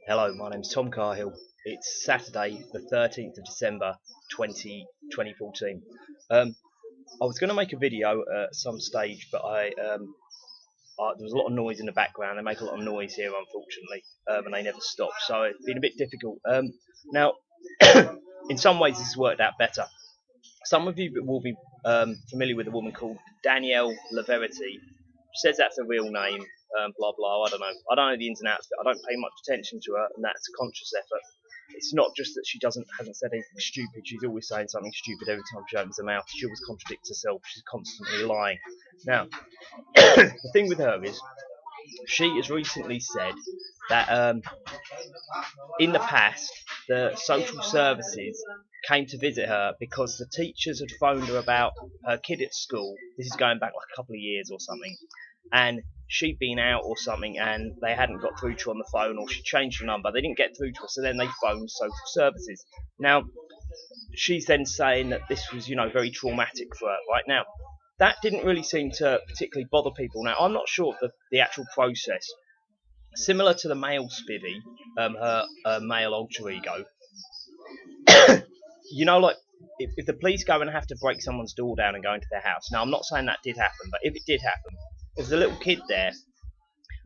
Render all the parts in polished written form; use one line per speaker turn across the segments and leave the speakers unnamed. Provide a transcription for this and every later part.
Hello, my name's Tom Carhill. It's Saturday, the 13th of December, 2014. I was going to make a video at some stage, but there was a lot of noise in the background. They make a lot of noise here, unfortunately, and they never stop, so it's been a bit difficult. Now, in some ways, this has worked out better. Some of you will be familiar with a woman called Danielle Laverity. She says that's a real name, blah blah. I don't know the ins and outs of it. I don't pay much attention to her, and that's a conscious effort. It's not just that she hasn't said anything stupid. She's always saying something stupid every time she opens her mouth. She always contradicts herself. She's constantly lying. Now, the thing with her is, she has recently said that in the past, the social services came to visit her because the teachers had phoned her about her kid at school. This is going back like a couple of years or something, and she'd been out or something, and they hadn't got through to her on the phone, or she changed her number. They didn't get through to her, so then they phoned social services. Now, she's then saying that this was, very traumatic for her. Right now, that didn't really seem to particularly bother people. Now, I'm not sure of the actual process. Similar to the male Spivey, her male alter ego. Like if the police go and have to break someone's door down and go into their house. Now, I'm not saying that did happen, but if it did happen, if there's a little kid there,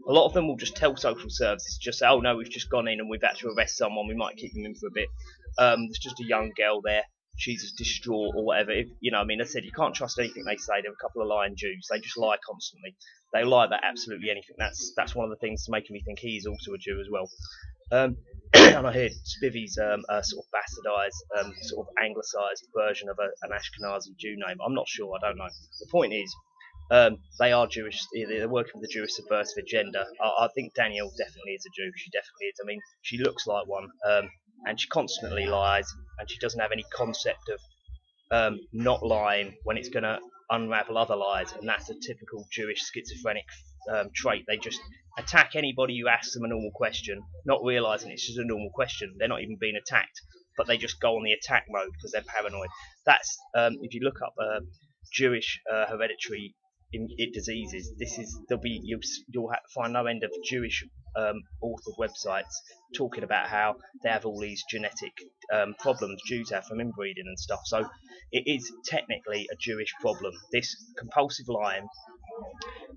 a lot of them will just tell social services, just say, oh no, we've just gone in and we've had to arrest someone, we might keep them in for a bit. There's just a young girl there, she's just distraught or whatever. I said, you can't trust anything they say. They're a couple of lying Jews. They just lie constantly. They lie about absolutely anything. That's one of the things making me think he's also a Jew as well. And I heard Spivey's sort of bastardised, sort of anglicised version of an Ashkenazi Jew name. I'm not sure. I don't know. The point is, they are Jewish. They're working with the Jewish subversive agenda. I think Danielle definitely is a Jew. She definitely is. I mean, she looks like one, and she constantly lies, and she doesn't have any concept of not lying when it's going to unravel other lies, and that's a typical Jewish schizophrenic trait. They just attack anybody who asks them a normal question, not realising it's just a normal question. They're not even being attacked, but they just go on the attack mode because they're paranoid. That's if you look up Jewish hereditary diseases, you'll find no end of Jewish authored websites talking about how they have all these genetic problems Jews have from inbreeding and stuff. So it is technically a Jewish problem. This compulsive lying,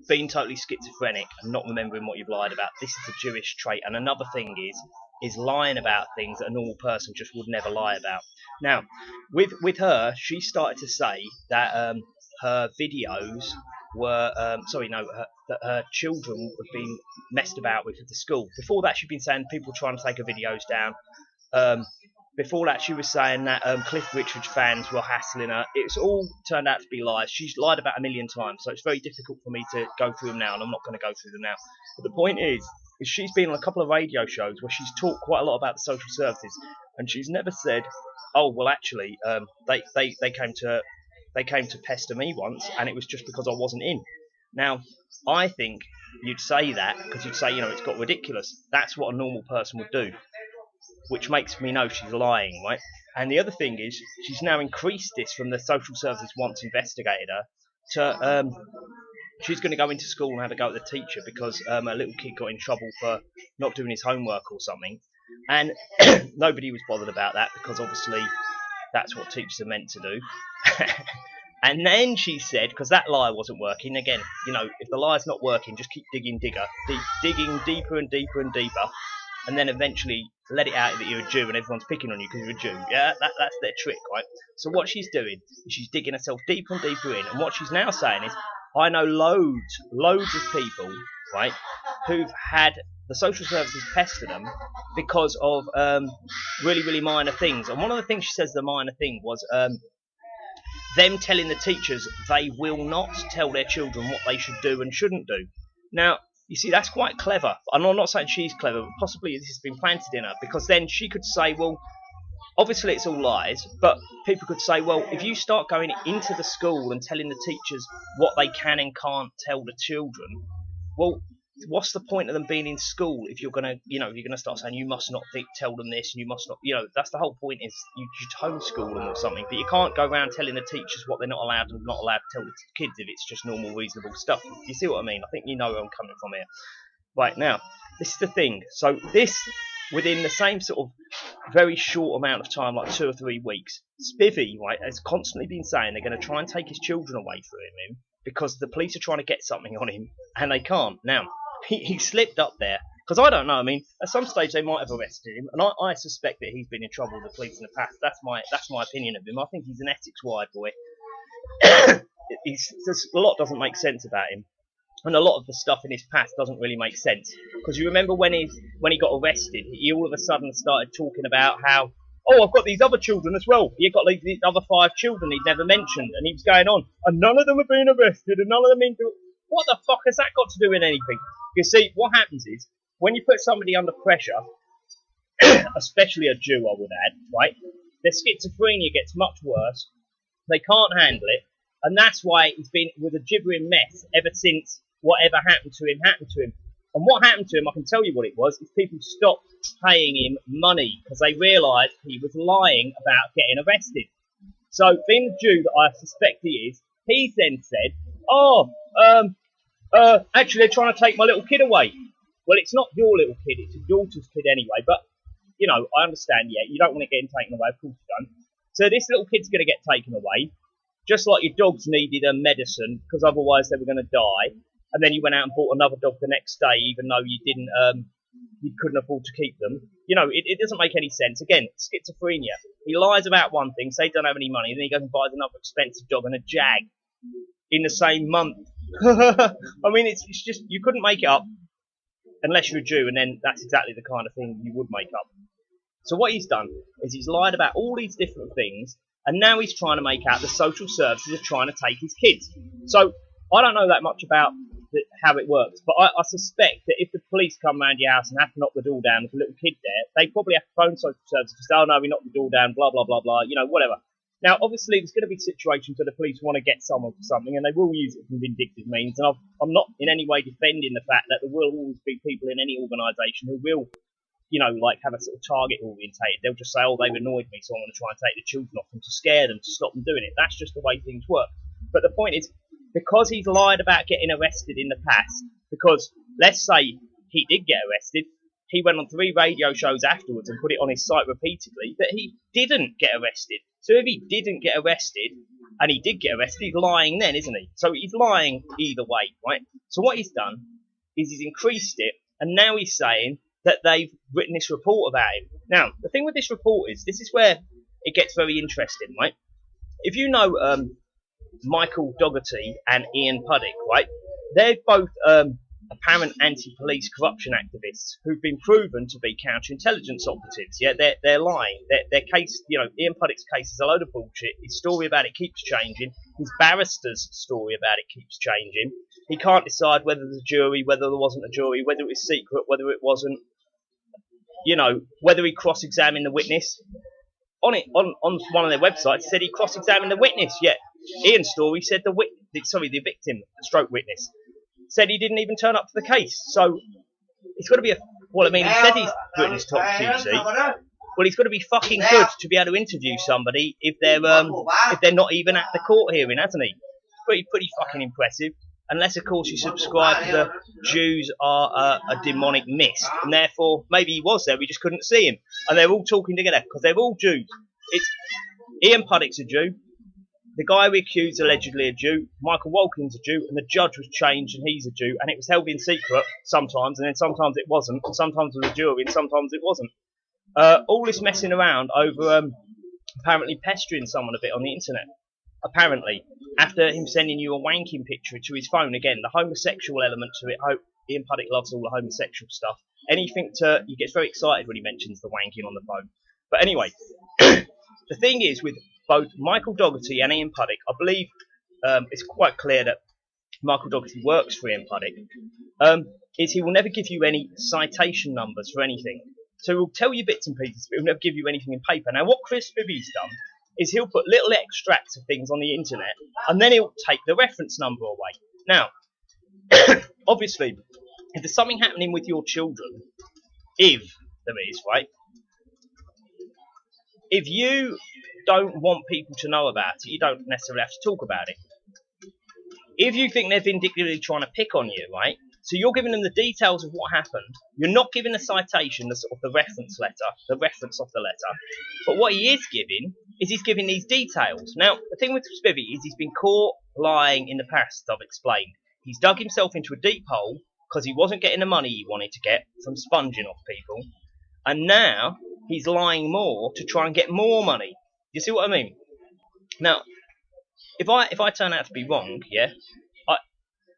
being totally schizophrenic and not remembering what you've lied about, this is a Jewish trait. And another thing is lying about things that a normal person just would never lie about. Now, with her, she started to say that her videos were that her children were being messed about with at the school. Before that, she'd been saying people trying to take her videos down. Before that, she was saying that Cliff Richard's fans were hassling her. It's all turned out to be lies. She's lied about 1 million times, so it's very difficult for me to go through them now, and I'm not going to go through them now. But the point is she's been on a couple of radio shows where she's talked quite a lot about the social services, and she's never said, oh, well, actually, they came to pester me once, and it was just because I wasn't in. Now, I think you'd say that because you'd say, it's got ridiculous. That's what a normal person would do, which makes me know she's lying, right? And the other thing is, she's now increased this from the social services once investigated her to she's going to go into school and have a go at the teacher because a little kid got in trouble for not doing his homework or something. And nobody was bothered about that because obviously that's what teachers are meant to do. And then she said, because that lie wasn't working, again, if the lie's not working, just keep digging deeper and deeper and deeper, and then eventually let it out that you're a Jew and everyone's picking on you because you're a Jew. Yeah, that's their trick, right? So what she's doing is she's digging herself deeper and deeper in, and what she's now saying is, I know loads of people, right, who've had the social services pester them because of really, really minor things. And one of the things she says the minor thing was them telling the teachers they will not tell their children what they should do and shouldn't do. Now, you see, that's quite clever. I'm not saying she's clever, but possibly this has been planted in her, because then she could say, well, obviously it's all lies, but people could say, well, if you start going into the school and telling the teachers what they can and can't tell the children, well, what's the point of them being in school if you're gonna, you're gonna start saying you must not tell them this and you must not, that's the whole point, is you homeschool them or something, but you can't go around telling the teachers what they're not allowed and not allowed to tell the kids if it's just normal, reasonable stuff. Do you see what I mean? I think you know where I'm coming from here. Right, now, this is the thing. So this, within the same sort of very short amount of time, like 2 or 3 weeks, Spivey, right, has constantly been saying they're going to try and take his children away from him because the police are trying to get something on him, and they can't. Now, he slipped up there, because I don't know, I mean, at some stage they might have arrested him, and I suspect that he's been in trouble with the police in the past. That's my opinion of him. I think he's an Essex wide boy. A lot doesn't make sense about him. And a lot of the stuff in his past doesn't really make sense. Because you remember when he got arrested, he all of a sudden started talking about how, oh, I've got these other children as well. He got these other 5 children he'd never mentioned. And he was going on, and none of them have been arrested, and none of them been... What the fuck has that got to do with anything? You see, what happens is, when you put somebody under pressure, especially a Jew, I would add, right, their schizophrenia gets much worse. They can't handle it. And that's why he's been with a gibbering mess ever since whatever happened to him. And what happened to him, I can tell you what it was, is people stopped paying him money because they realised he was lying about getting arrested. So, being the Jew that I suspect he is, he then said, actually they're trying to take my little kid away. Well, it's not your little kid, it's your daughter's kid anyway, but, you know, I understand, yeah, you don't want to get him taken away, of course you don't. So this little kid's going to get taken away, just like your dogs needed a medicine, because otherwise they were going to die, and then you went out and bought another dog the next day, even though you couldn't afford to keep them. You know, it doesn't make any sense. Again, schizophrenia. He lies about one thing, say he don't have any money, then he goes and buys another expensive dog and a Jag in the same month. I mean, it's just, you couldn't make it up unless you're a Jew, and then that's exactly the kind of thing you would make up. So what he's done is he's lied about all these different things, and now he's trying to make out the social services are trying to take his kids. So I don't know that much about how it works, but I suspect that if the police come round your house and have to knock the door down with a little kid there, they probably have to phone social services to say, oh no, we knocked the door down, blah, blah, blah, blah, you know, whatever. Now, obviously, there's going to be situations where the police want to get someone for something, and they will use it for vindictive means, and I'm not in any way defending the fact that there will always be people in any organisation who will, you know, like have a sort of target orientated. They'll just say, oh, they've annoyed me, so I'm going to try and take the children off them to scare them, to stop them doing it. That's just the way things work. But the point is, because he's lied about getting arrested in the past, because let's say he did get arrested, he went on 3 radio shows afterwards and put it on his site repeatedly that he didn't get arrested. So if he didn't get arrested, and he did get arrested, he's lying then, isn't he? So he's lying either way, right? So what he's done is he's increased it, and now he's saying that they've written this report about him. Now, the thing with this report is, this is where it gets very interesting, right? If you know Michael Dougherty and Ian Puddick, right? They're both apparent anti-police corruption activists who've been proven to be counterintelligence operatives. Yeah, they're lying. Their case, you know, Ian Puddick's case is a load of bullshit. His story about it keeps changing. His barrister's story about it keeps changing. He can't decide whether there's a jury, whether there wasn't a jury, whether it was secret, whether it wasn't. You know, whether he cross-examined the witness. On one of their websites, said he cross-examined the witness. Yet Ian's story said the victim, the stroke witness, said he didn't even turn up to the case. So it's got to be he said he's good his top QC. Well, he's got to be fucking good to be able to interview somebody if they're not even at the court hearing, hasn't he? Pretty fucking impressive. Unless, of course, you subscribe to the Jews are a demonic mist, and therefore maybe he was there, we just couldn't see him, and they're all talking together because they're all Jews. It's Ian Puddick's a Jew. The guy we accused allegedly a Jew, Michael Walken's a Jew, and the judge was changed and he's a Jew, and it was held in secret sometimes, and then sometimes it wasn't, and sometimes it was a jury, and sometimes it wasn't. All this messing around over apparently pestering someone a bit on the internet. Apparently, after him sending you a wanking picture to his phone, again, the homosexual element to it. I hope Ian Puddick loves all the homosexual stuff. He gets very excited when he mentions the wanking on the phone. But anyway, the thing is with both Michael Dougherty and Ian Puddick, I believe it's quite clear that Michael Dougherty works for Ian Puddick, is he will never give you any citation numbers for anything. So he'll tell you bits and pieces, but he'll never give you anything in paper. Now, what Chris Spivey's done is he'll put little extracts of things on the internet, and then he'll take the reference number away. Now, obviously, if there's something happening with your children, if there is, right, if you don't want people to know about it, you don't necessarily have to talk about it. If you think they're vindictively trying to pick on you, right, So you're giving them the details of what happened. You're not giving a citation, the sort of the reference letter, the reference of the letter. But what he is giving is he's giving these details. Now, the thing with Spivey is he's been caught lying in the past, I've explained. He's dug himself into a deep hole because he wasn't getting the money he wanted to get from sponging off people. And now he's lying more to try and get more money. You see what I mean? Now, if I turn out to be wrong, yeah,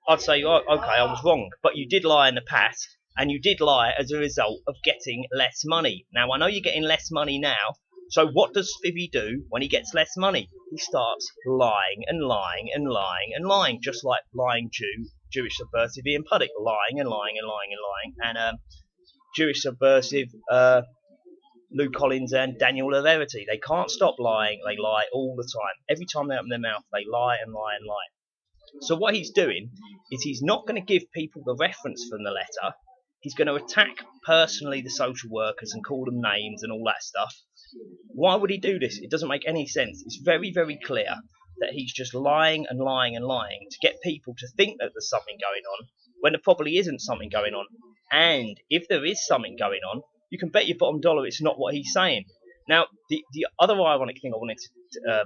I'd say, oh, okay, I was wrong. But you did lie in the past, and you did lie as a result of getting less money. Now, I know you're getting less money now, so what does Spivey do when he gets less money? He starts lying and lying and lying and lying, just like lying Jewish subversive Ian Puddick, lying and lying and lying and lying, and Jewish subversive Lou Collins and Daniel Laverty. They can't stop lying. They lie all the time. Every time they open their mouth, they lie and lie and lie. So what he's doing is he's not going to give people the reference from the letter. He's going to attack personally the social workers and call them names and all that stuff. Why would he do this? It doesn't make any sense. It's very, very clear that he's just lying and lying and lying to get people to think that there's something going on when there probably isn't something going on. And if there is something going on, you can bet your bottom dollar it's not what he's saying. Now, the other ironic thing I wanted to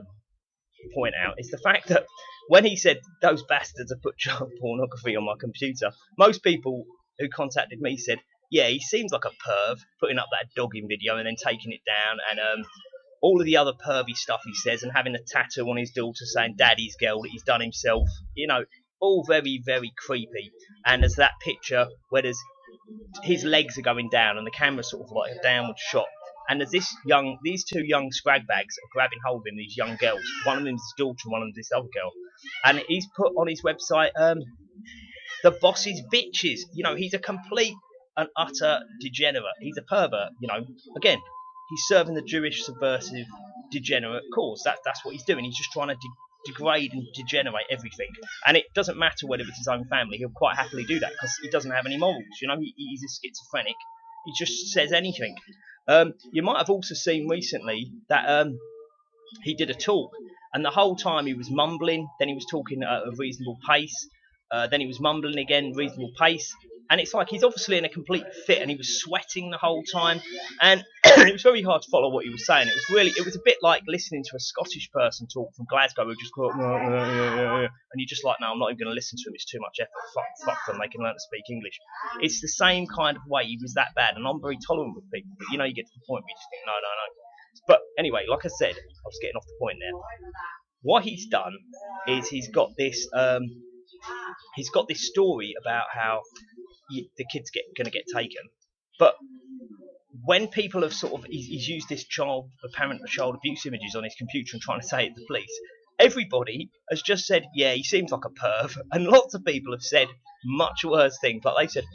point out is the fact that when he said those bastards have put child pornography on my computer, most people who contacted me said, yeah, he seems like a perv, putting up that dogging video and then taking it down, and all of the other pervy stuff he says, and having a tattoo on his daughter saying daddy's girl that he's done himself, you know, all very, very creepy. And there's that picture where his legs are going down and the camera's sort of like a downward shot. And there's these two young scrag bags are grabbing hold of him, these young girls. One of them's his daughter, one of them's this other girl. And he's put on his website, the boss's bitches. You know, he's a complete and utter degenerate. He's a pervert, you know. Again, he's serving the Jewish subversive degenerate cause. That's what he's doing. He's just trying to degrade and degenerate everything. And it doesn't matter whether it's his own family. He'll quite happily do that because he doesn't have any morals. You know, he's a schizophrenic. He just says anything. You might have also seen recently that he did a talk, and the whole time he was mumbling, then he was talking at a reasonable pace, then he was mumbling again, reasonable pace, and it's like he's obviously in a complete fit, and he was sweating the whole time, and it was very hard to follow what he was saying. It was a bit like listening to a Scottish person talk from Glasgow who just go, and you're just like, no, I'm not even going to listen to him, it's too much effort, fuck them, they can learn to speak English. It's the same kind of way. He was that bad, and I'm very tolerant with people, but you know, you get to the point where you just think, no. But anyway, like I said, I was getting off the point there. What he's done is he's got this story about how the kid's going to get taken, but when people have he's used this apparent child abuse images on his computer and trying to say it to the police, everybody has just said, yeah, he seems like a perv, and lots of people have said much worse things. Like they said,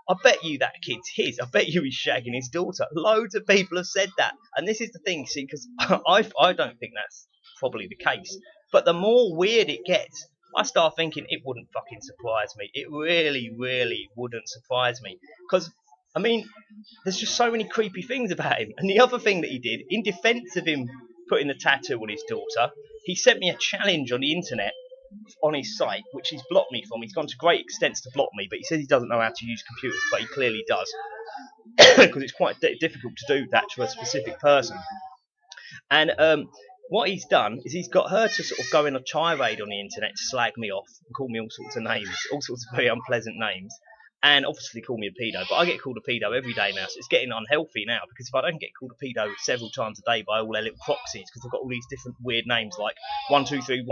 I bet you that kid's his. I bet you he's shagging his daughter. Loads of people have said that, and this is the thing, see, because I don't think that's probably the case. But the more weird it gets, I start thinking it wouldn't fucking surprise me. It really, really wouldn't surprise me. Because, I mean, there's just so many creepy things about him. And the other thing that he did, in defence of him putting the tattoo on his daughter, he sent me a challenge on the internet on his site, which he's blocked me from. He's gone to great extents to block me, but he says he doesn't know how to use computers, but he clearly does. Because it's quite difficult to do that to a specific person. And what he's done is he's got her to sort of go in a tirade on the internet to slag me off and call me all sorts of names, all sorts of very unpleasant names, and obviously call me a pedo. But I get called a pedo every day now, so it's getting unhealthy now, because if I don't get called a pedo several times a day by all their little proxies, because they've got all these different weird names like 123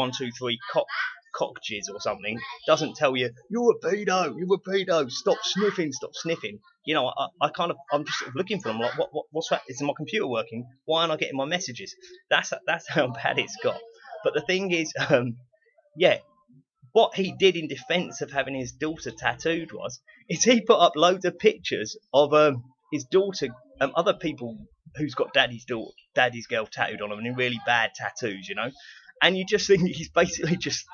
cockjizz or something, doesn't tell you, you're a pedo, stop sniffing. You know, I'm just sort of looking for them, like, what's that? Is my computer working? Why aren't I getting my messages? That's how bad it's got. But the thing is, what he did in defence of having his daughter tattooed is he put up loads of pictures of his daughter, other people who's got daddy's girl tattooed on them, and in really bad tattoos, you know. And you just think he's basically just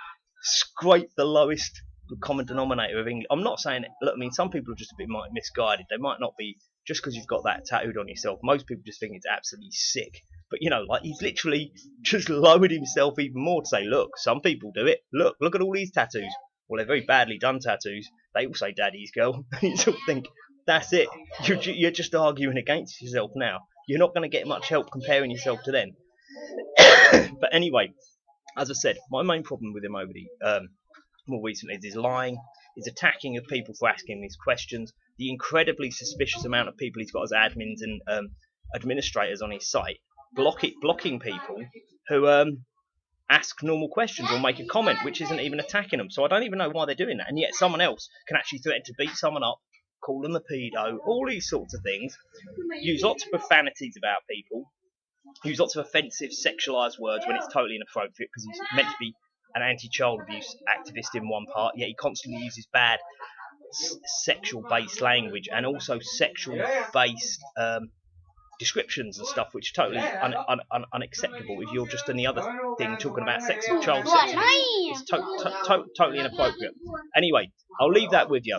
scraped the lowest common denominator of English. I'm not saying, look, I mean, some people are just a bit misguided. They might not be, just because you've got that tattooed on yourself. Most people just think it's absolutely sick. But, you know, like, he's literally just lowered himself even more to say, look, some people do it. Look at all these tattoos. Well, they're very badly done tattoos. they all say daddy's girl. And you sort of think, that's it. You're just arguing against yourself now. You're not going to get much help comparing yourself to them. But anyway, as I said, my main problem with him over the more recently is his lying, his attacking of people for asking these questions, the incredibly suspicious amount of people he's got as admins and administrators on his site, blocking people who ask normal questions or make a comment which isn't even attacking them. So I don't even know why they're doing that. And yet someone else can actually threaten to beat someone up, call them a pedo, all these sorts of things, use lots of profanities about people, use lots of offensive sexualised words when it's totally inappropriate because he's meant to be an anti-child abuse activist in one part, yet he constantly uses bad sexual-based language and also sexual-based descriptions and stuff, which are totally unacceptable if you're just in the other thing talking about sex and child sex. It's totally inappropriate. Anyway, I'll leave that with you.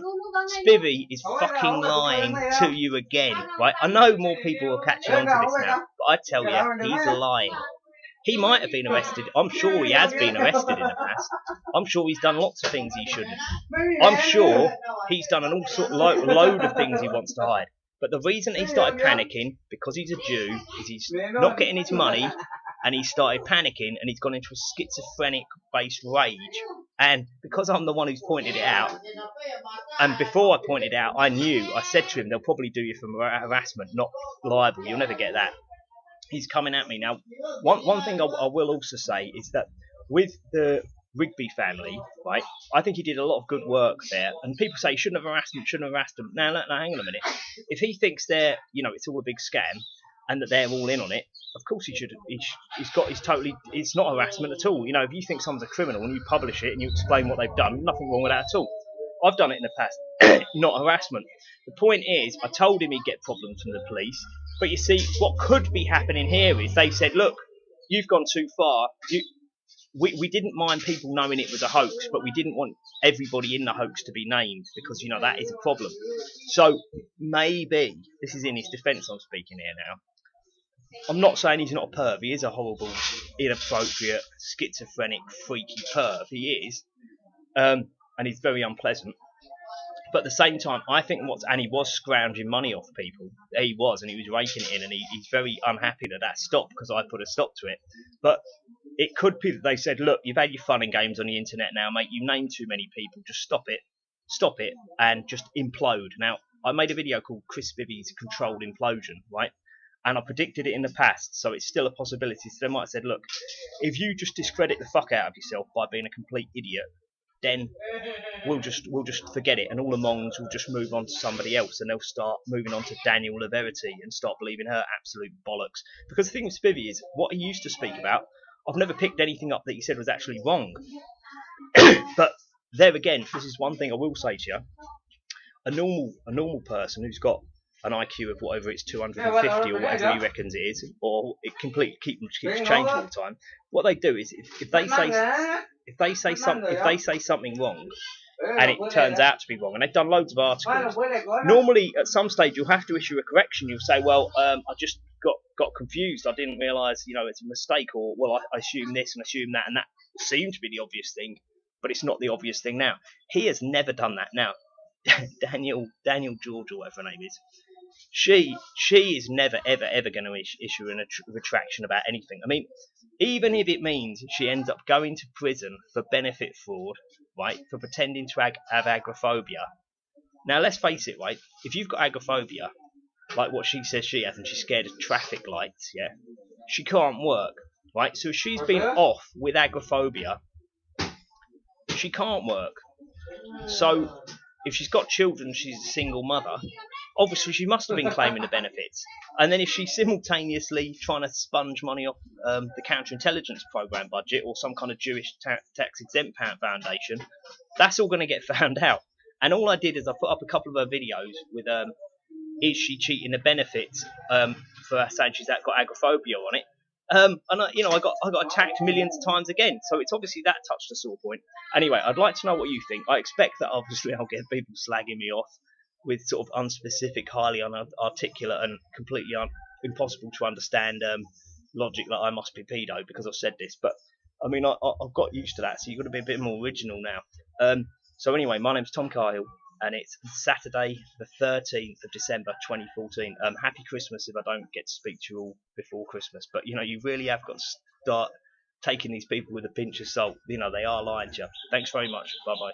Spivey is fucking lying to you again, right? I know more people are catching on to this now, but I tell you, he's lying. He might have been arrested. I'm sure he has been arrested in the past. I'm sure he's done lots of things he shouldn't. I'm sure he's done an all sort of load of things he wants to hide. But the reason he started panicking, because he's a Jew, is he's not getting his money, and he started panicking, and he's gone into a schizophrenic-based rage. And because I'm the one who's pointed it out, and before I pointed it out, I said to him, they'll probably do you for harassment, not libel. You'll never get that. He's coming at me now. One thing I will also say is that with the Rigby family, right, I think he did a lot of good work there. And people say, shouldn't have harassed them. Now, hang on a minute. If he thinks they're, it's all a big scam and that they're all in on it, of course he should. It's not harassment at all. If you think someone's a criminal and you publish it and you explain what they've done, nothing wrong with that at all. I've done it in the past, not harassment. The point is, I told him he'd get problems from the police. But you see, what could be happening here is they said, look, you've gone too far. We didn't mind people knowing it was a hoax, but we didn't want everybody in the hoax to be named because, that is a problem. So maybe, this is in his defence I'm speaking here now, I'm not saying he's not a perv. He is a horrible, inappropriate, schizophrenic, freaky perv. He is. And he's very unpleasant. But at the same time, I think and he was scrounging money off people. He was, and he was raking it in, and he's very unhappy that stopped because I put a stop to it. But it could be that they said, look, you've had your fun and games on the internet now, mate. You named too many people. Just stop it, and just implode. Now, I made a video called Chris Spivey's Controlled Implosion, right? And I predicted it in the past, so it's still a possibility. So they might have said, look, if you just discredit the fuck out of yourself by being a complete idiot, then we'll just forget it, and all the Mongs will just move on to somebody else, and they'll start moving on to Daniel Leverity and start believing her absolute bollocks. Because the thing with Spivey is, what he used to speak about, I've never picked anything up that he said was actually wrong. But there again, this is one thing I will say to you: a normal person who's got an IQ of whatever it's 250 or whatever he reckons it is, or it completely keeps changing all the time. What they do is, if they say something wrong, and it turns out to be wrong, and they've done loads of articles, normally at some stage you'll have to issue a correction. You'll say, well, I just got confused. I didn't realise, it's a mistake, or well, I assume this and assume that, and that seemed to be the obvious thing, but it's not the obvious thing now. He has never done that. Now, Daniel George, or whatever her name is, she is never ever going to issue a retraction about anything. I mean, even if it means she ends up going to prison for benefit fraud, right, for pretending to have agoraphobia. Now, let's face it, right, if you've got agoraphobia, like what she says she has, and she's scared of traffic lights, yeah, she can't work, right? So if she's been off with agoraphobia, she can't work. So if she's got children, she's a single mother, obviously she must have been claiming the benefits. And then if she's simultaneously trying to sponge money off the counterintelligence program budget or some kind of Jewish tax-exempt foundation, that's all going to get found out. And all I did is I put up a couple of her videos with is she cheating the benefits for her saying she's got agoraphobia on it. And I got attacked millions of times again, so it's obviously that touched a sore point. Anyway, I'd like to know what you think. I expect that obviously I'll get people slagging me off with sort of unspecific, highly unarticulate and completely impossible to understand logic that I must be pedo because I've said this. But I mean, I've got used to that, so you've got to be a bit more original now. So anyway, my name's Tom Cahill. and it's Saturday, the 13th of December, 2014. Happy Christmas if I don't get to speak to you all before Christmas. But you know, you really have got to start taking these people with a pinch of salt. You know, they are lying to you. Thanks very much. Bye bye.